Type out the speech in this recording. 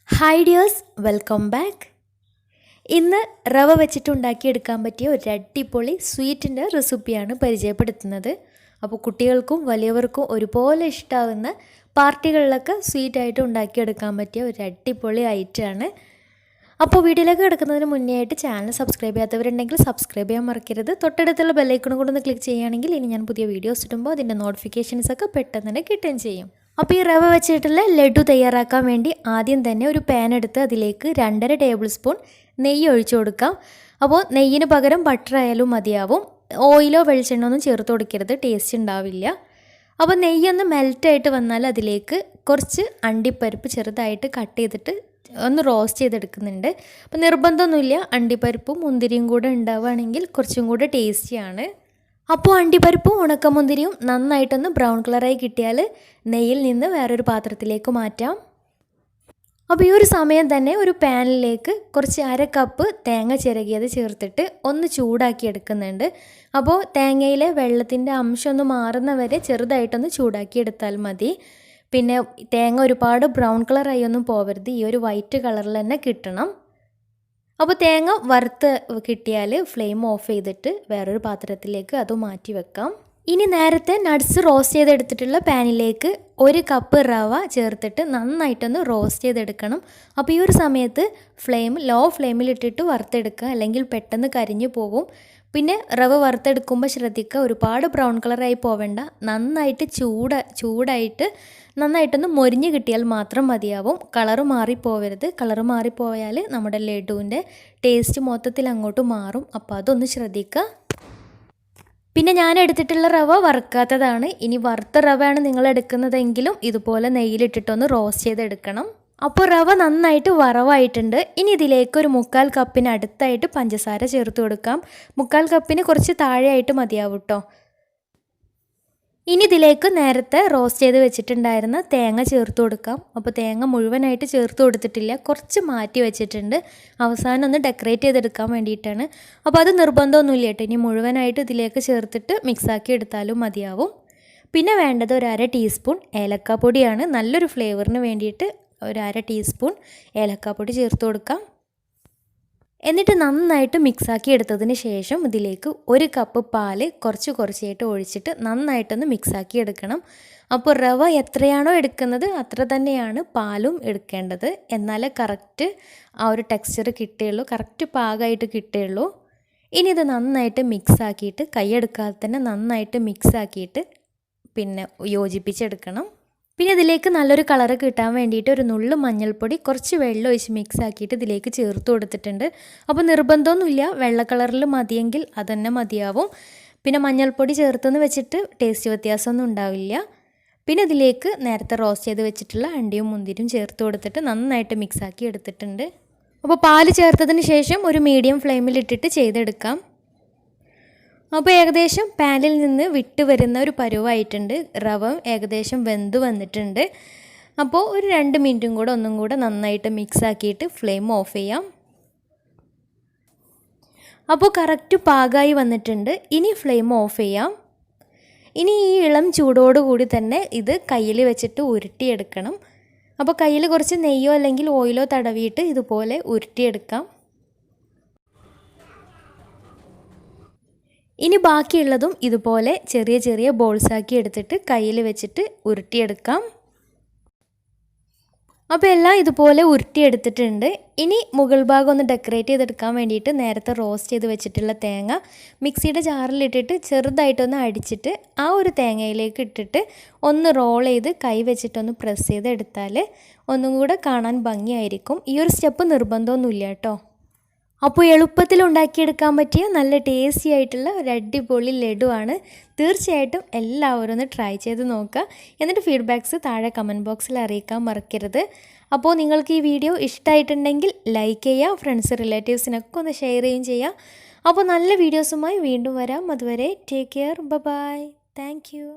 Hi dears, welcome back. ഇന്ന് റവ വെച്ചിട്ടുണ്ടാക്കിയെടുക്കാൻ പറ്റിയ ഒരു അടിപൊളി സ്വീറ്റിൻ്റെ റെസിപ്പിയാണ് പരിചയപ്പെടുത്തുന്നത്. അപ്പോൾ കുട്ടികൾക്കും വലിയവർക്കും ഒരുപോലെ ഇഷ്ടമാകുന്ന പാർട്ടികളിലൊക്കെ സ്വീറ്റായിട്ട് ഉണ്ടാക്കിയെടുക്കാൻ പറ്റിയ ഒരു അടിപൊളി ഐറ്റമാണ്. അപ്പോൾ വീഡിയോയിലേക്ക് കിടക്കുന്നതിന് മുന്നേ ആയിട്ട് ചാനൽ സബ്സ്ക്രൈബ് ചെയ്യാത്തവരുണ്ടെങ്കിൽ സബ്സ്ക്രൈബ് ചെയ്യാൻ മറക്കരുത്. തൊട്ടടുത്തുള്ള ബെല്ലൈക്കണും കൂടെ ഒന്ന് ക്ലിക്ക് ചെയ്യുകയാണെങ്കിൽ ഇനി ഞാൻ പുതിയ വീഡിയോസ് ഇടുമ്പോൾ അതിൻ്റെ നോട്ടിഫിക്കേഷൻസൊക്കെ പെട്ടെന്ന് തന്നെ കിട്ടുകയും ചെയ്യും. അപ്പോൾ ഈ റവ വെച്ചിട്ടുള്ള ലഡു തയ്യാറാക്കാൻ വേണ്ടി ആദ്യം തന്നെ ഒരു പാൻ എടുത്ത് അതിലേക്ക് 2.5 ടേബിൾ സ്പൂൺ നെയ്യ് ഒഴിച്ചു കൊടുക്കാം. അപ്പോൾ നെയ്യിന് പകരം ബട്ടർ ആയാലും മതിയാവും. ഓയിലോ വെളിച്ചെണ്ണ ഒന്നും ചേർത്ത് കൊടുക്കരുത്, ടേസ്റ്റ് ഉണ്ടാവില്ല. അപ്പോൾ നെയ്യൊന്ന് മെൽറ്റായിട്ട് വന്നാൽ അതിലേക്ക് കുറച്ച് അണ്ടിപ്പരിപ്പ് ചെറുതായിട്ട് കട്ട് ചെയ്തിട്ട് ഒന്ന് റോസ്റ്റ് ചെയ്തെടുക്കുന്നുണ്ട്. അപ്പോൾ നിർബന്ധമൊന്നുമില്ല, അണ്ടിപ്പരിപ്പും മുന്തിരിയും കൂടെ ഉണ്ടാവുകയാണെങ്കിൽ കുറച്ചും കൂടെ ടേസ്റ്റിയാണ്. അപ്പോൾ അണ്ടിപ്പരിപ്പും ഉണക്കമുന്തിരിയും നന്നായിട്ടൊന്ന് ബ്രൗൺ കളറായി കിട്ടിയാൽ നെയ്യിൽ നിന്ന് വേറൊരു പാത്രത്തിലേക്ക് മാറ്റാം. അപ്പോൾ ഈ ഒരു സമയം തന്നെ ഒരു പാനിലേക്ക് കുറച്ച് 1/2 കപ്പ് തേങ്ങ ചിരകിയത് ചേർത്തിട്ട് ഒന്ന് ചൂടാക്കി എടുക്കുന്നുണ്ട്. അപ്പോൾ തേങ്ങയിലെ വെള്ളത്തിൻ്റെ അംശം ഒന്ന് മാറുന്ന വരെ ചെറുതായിട്ടൊന്ന് ചൂടാക്കി എടുത്താൽ മതി. പിന്നെ തേങ്ങ ഒരുപാട് ബ്രൗൺ കളറായി ഒന്നും പോവരുത്, ഈ ഒരു വൈറ്റ് കളറിൽ തന്നെ കിട്ടണം. അപ്പോൾ തേങ്ങ വറുത്ത് കിട്ടിയാൽ ഫ്ലെയിം ഓഫ് ചെയ്തിട്ട് വേറൊരു പാത്രത്തിലേക്ക് അത് മാറ്റി വെക്കാം. ഇനി നേരത്തെ നട്ട്സ് റോസ്റ്റ് ചെയ്തെടുത്തിട്ടുള്ള പാനിലേക്ക് 1 കപ്പ് റവ ചേർത്തിട്ട് നന്നായിട്ടൊന്ന് റോസ്റ്റ് ചെയ്തെടുക്കണം. അപ്പോൾ ഈ ഒരു സമയത്ത് ലോ ഫ്ലെയിമിലിട്ടിട്ട് വറുത്തെടുക്കുക, അല്ലെങ്കിൽ പെട്ടെന്ന് കരിഞ്ഞു പോകും. പിന്നെ റവ വറുത്തെടുക്കുമ്പോൾ ശ്രദ്ധിക്കുക, ഒരുപാട് ബ്രൗൺ കളറായി പോവേണ്ട, നന്നായിട്ട് ചൂടായിട്ട് നന്നായിട്ടൊന്ന് മൊരിഞ്ഞ് കിട്ടിയാൽ മാത്രം മതിയാവും. കളറ് മാറിപ്പോവരുത്. കളറ് മാറിപ്പോയാൽ നമ്മുടെ ലഡുവിൻ്റെ ടേസ്റ്റ് മൊത്തത്തിൽ അങ്ങോട്ട് മാറും. അപ്പോൾ അതൊന്ന് ശ്രദ്ധിക്കുക. പിന്നെ ഞാൻ എടുത്തിട്ടുള്ള റവ വറുക്കാത്തതാണ്. ഇനി വറുത്ത റവയാണ് നിങ്ങൾ എടുക്കുന്നതെങ്കിലും ഇതുപോലെ നെയ്യിലിട്ടിട്ടൊന്ന് റോസ്റ്റ് ചെയ്തെടുക്കണം. അപ്പോൾ റവ നന്നായിട്ട് വറവായിട്ടുണ്ട്. ഇനി ഇതിലേക്ക് ഒരു 1/4 കപ്പിന് അടുത്തായിട്ട് പഞ്ചസാര ചേർത്ത് കൊടുക്കാം. 1/4 കപ്പിന് കുറച്ച് താഴെയായിട്ട് മതിയാവും കേട്ടോ. ഇനി ഇതിലേക്ക് നേരത്തെ റോസ്റ്റ് ചെയ്ത് വെച്ചിട്ടുണ്ടായിരുന്ന തേങ്ങ ചേർത്ത് കൊടുക്കാം. അപ്പോൾ തേങ്ങ മുഴുവനായിട്ട് ചേർത്ത് കൊടുത്തിട്ടില്ല, കുറച്ച് മാറ്റി വെച്ചിട്ടുണ്ട്. അവസാനം ഒന്ന് ഡെക്കറേറ്റ് ചെയ്തെടുക്കാൻ വേണ്ടിയിട്ടാണ്. അപ്പോൾ അത് നിർബന്ധമൊന്നുമില്ല കേട്ടോ. ഇനി മുഴുവനായിട്ട് ഇതിലേക്ക് ചേർത്തിട്ട് മിക്സാക്കി എടുത്താലും മതിയാവും. പിന്നെ വേണ്ടത് ഒരു 1/2 ടീസ്പൂൺ ഏലക്കാപ്പൊടിയാണ്. നല്ലൊരു ഫ്ലേവറിന് വേണ്ടിയിട്ട് ഒരു 1/2 ടീസ്പൂൺ ഏലക്കാപ്പൊടി ചേർത്ത് കൊടുക്കാം. എന്നിട്ട് നന്നായിട്ട് മിക്സാക്കി എടുത്തതിന് ശേഷം ഇതിലേക്ക് 1 കപ്പ് പാല് കുറച്ചായിട്ട് ഒഴിച്ചിട്ട് നന്നായിട്ടൊന്ന് മിക്സാക്കി എടുക്കണം. അപ്പോൾ റവ എത്രയാണോ എടുക്കുന്നത് അത്ര തന്നെയാണ് പാലും എടുക്കേണ്ടത്. എന്നാലേ കറക്റ്റ് ആ ഒരു ടെക്സ്ചർ കിട്ടുകയുള്ളൂ, കറക്റ്റ് പാകമായിട്ട് കിട്ടുകയുള്ളൂ. ഇനി ഇത് നന്നായിട്ട് മിക്സാക്കിയിട്ട് കൈയെടുക്കാതെ തന്നെ നന്നായിട്ട് മിക്സാക്കിയിട്ട് പിന്നെ യോജിപ്പിച്ചെടുക്കണം. പിന്നെ ഇതിലേക്ക് നല്ലൊരു കളറ് കിട്ടാൻ വേണ്ടിയിട്ട് ഒരു നുള്ളു മഞ്ഞൾപ്പൊടി കുറച്ച് വെള്ളം ഒഴിച്ച് മിക്സ് ആക്കിയിട്ട് ഇതിലേക്ക് ചേർത്ത് കൊടുത്തിട്ടുണ്ട്. അപ്പോൾ നിർബന്ധമൊന്നുമില്ല, വെള്ള കളറിൽ മതിയെങ്കിൽ അതുതന്നെ മതിയാവും. പിന്നെ മഞ്ഞൾപ്പൊടി ചേർത്തെന്ന് വെച്ചിട്ട് ടേസ്റ്റ് വ്യത്യാസമൊന്നും ഉണ്ടാവില്ല. പിന്നെ ഇതിലേക്ക് നേരത്തെ റോസ്റ്റ് ചെയ്ത് വെച്ചിട്ടുള്ള അണ്ടിയും മുന്തിരിയും ചേർത്ത് കൊടുത്തിട്ട് നന്നായിട്ട് മിക്സാക്കി എടുത്തിട്ടുണ്ട്. അപ്പോൾ പാല് ചേർത്തതിന് ശേഷം ഒരു മീഡിയം ഫ്ലെയിമിലിട്ടിട്ട് ചെയ്തെടുക്കാം. അപ്പോൾ ഏകദേശം പാനിൽ നിന്ന് വിട്ട് വരുന്ന ഒരു പരുവായിട്ടുണ്ട്. റവ ഏകദേശം വെന്ത് വന്നിട്ടുണ്ട്. അപ്പോൾ ഒരു 2 മിനിറ്റും കൂടെ ഒന്നും കൂടെ നന്നായിട്ട് മിക്സ് ആക്കിയിട്ട് ഫ്ലെയിം ഓഫ് ചെയ്യാം. അപ്പോൾ കറക്റ്റ് പാകമായി വന്നിട്ടുണ്ട്. ഇനി ഫ്ലെയിം ഓഫ് ചെയ്യാം. ഇനി ഈ ഇളം ചൂടോടുകൂടി തന്നെ ഇത് കയ്യിൽ വെച്ചിട്ട് ഉരുട്ടിയെടുക്കണം. അപ്പോൾ കയ്യിൽ കുറച്ച് നെയ്യോ അല്ലെങ്കിൽ ഓയിലോ തടവിയിട്ട് ഇതുപോലെ ഉരുട്ടിയെടുക്കാം. ഇനി ബാക്കിയുള്ളതും ഇതുപോലെ ചെറിയ ബോൾസാക്കി എടുത്തിട്ട് കയ്യിൽ വെച്ചിട്ട് ഉരുട്ടിയെടുക്കാം. അപ്പോൾ എല്ലാം ഇതുപോലെ ഉരുട്ടിയെടുത്തിട്ടുണ്ട്. ഇനി മുകൾ ഭാഗം ഒന്ന് ഡെക്കറേറ്റ് ചെയ്തെടുക്കാൻ വേണ്ടിയിട്ട് നേരത്തെ റോസ്റ്റ് ചെയ്ത് വെച്ചിട്ടുള്ള തേങ്ങ മിക്സിയുടെ ജാറിലിട്ടിട്ട് ചെറുതായിട്ടൊന്ന് അടിച്ചിട്ട് ആ ഒരു തേങ്ങയിലേക്ക് ഇട്ടിട്ട് ഒന്ന് റോൾ ചെയ്ത് കൈ വെച്ചിട്ടൊന്ന് പ്രസ് ചെയ്ത് എടുത്താൽ ഒന്നും കൂടെ കാണാൻ ഭംഗിയായിരിക്കും. ഈ ഒരു സ്റ്റെപ്പ് നിർബന്ധമൊന്നുമില്ല കേട്ടോ. അപ്പോൾ എളുപ്പത്തിൽ ഉണ്ടാക്കിയെടുക്കാൻ പറ്റിയ നല്ല ടേസ്റ്റി ആയിട്ടുള്ള ഒരു അടിപൊളി ലഡു ആണ്. തീർച്ചയായിട്ടും എല്ലാവരും ഒന്ന് ട്രൈ ചെയ്ത് നോക്കുക. എന്നിട്ട് ഫീഡ്ബാക്ക്സ് താഴെ കമൻറ്റ് ബോക്സിൽ അറിയിക്കാൻ മറക്കരുത്. അപ്പോൾ നിങ്ങൾക്ക് ഈ വീഡിയോ ഇഷ്ടമായിട്ടുണ്ടെങ്കിൽ ലൈക്ക് ചെയ്യുക, ഫ്രണ്ട്സ് റിലേറ്റീവ്സിനൊക്കെ ഒന്ന് ഷെയർ ചെയ്യുകയും ചെയ്യുക. അപ്പോൾ നല്ല വീഡിയോസുമായി വീണ്ടും വരാം. അതുവരെ take care, bye, thank U.